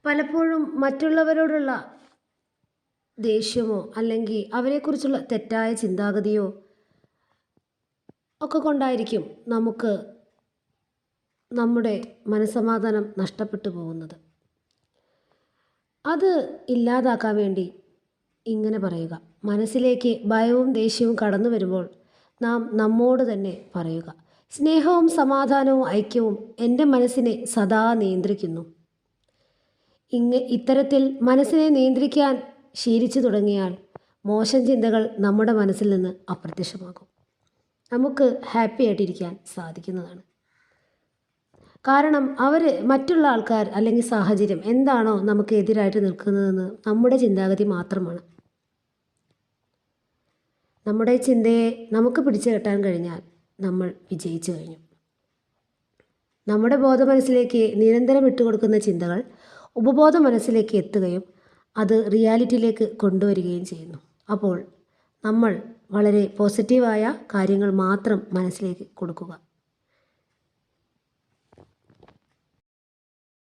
പലപ്പോഴും മറ്റുള്ളവരോടുള്ള ദേഷ്യമോ അല്ലെങ്കിൽ അവരെക്കുറിച്ചുള്ള തെറ്റായ ചിന്താഗതിയോ ഒക്കെ കൊണ്ടായിരിക്കും നമുക്ക് നമ്മുടെ മനസ്സമാധാനം നഷ്ടപ്പെട്ടു പോകുന്നത്. അത് ഇല്ലാതാക്കാൻ വേണ്ടി ഇങ്ങനെ പറയുക: മനസ്സിലേക്ക് ഭയവും ദേഷ്യവും കടന്നു വരുമ്പോൾ നാം നമ്മോട് തന്നെ പറയുക: സ്നേഹവും സമാധാനവും ഐക്യവും എൻ്റെ മനസ്സിനെ സദാ നിയന്ത്രിക്കുന്നു. ഇത്തരത്തിൽ മനസ്സിനെ നിയന്ത്രിക്കാൻ ശീലിച്ചു തുടങ്ങിയാൽ മോശം ചിന്തകൾ നമ്മുടെ മനസ്സിൽ നിന്ന് അപ്രത്യക്ഷമാകും. നമുക്ക് ഹാപ്പി ആയിട്ടിരിക്കാൻ സാധിക്കുന്നതാണ്. കാരണം മറ്റുള്ള ആൾക്കാർ അല്ലെങ്കിൽ സാഹചര്യം എന്താണോ നമുക്ക് എതിരായിട്ട് നിൽക്കുന്നതെന്ന് നമ്മുടെ ചിന്താഗതി മാത്രമാണ്. നമ്മുടെ ചിന്തയെ നമുക്ക് പിടിച്ചു കെട്ടാൻ കഴിഞ്ഞാൽ നമ്മൾ വിജയിച്ചു കഴിഞ്ഞു. നമ്മുടെ ബോധമനസ്സിലേക്ക് നിരന്തരം ഇട്ടുകൊടുക്കുന്ന ചിന്തകൾ ഉപബോധ മനസ്സിലേക്ക് എത്തുകയും അത് റിയാലിറ്റിയിലേക്ക് കൊണ്ടുവരികയും ചെയ്യുന്നു. അപ്പോൾ നമ്മൾ വളരെ പോസിറ്റീവായ കാര്യങ്ങൾ മാത്രം മനസ്സിലേക്ക് കൊടുക്കുക.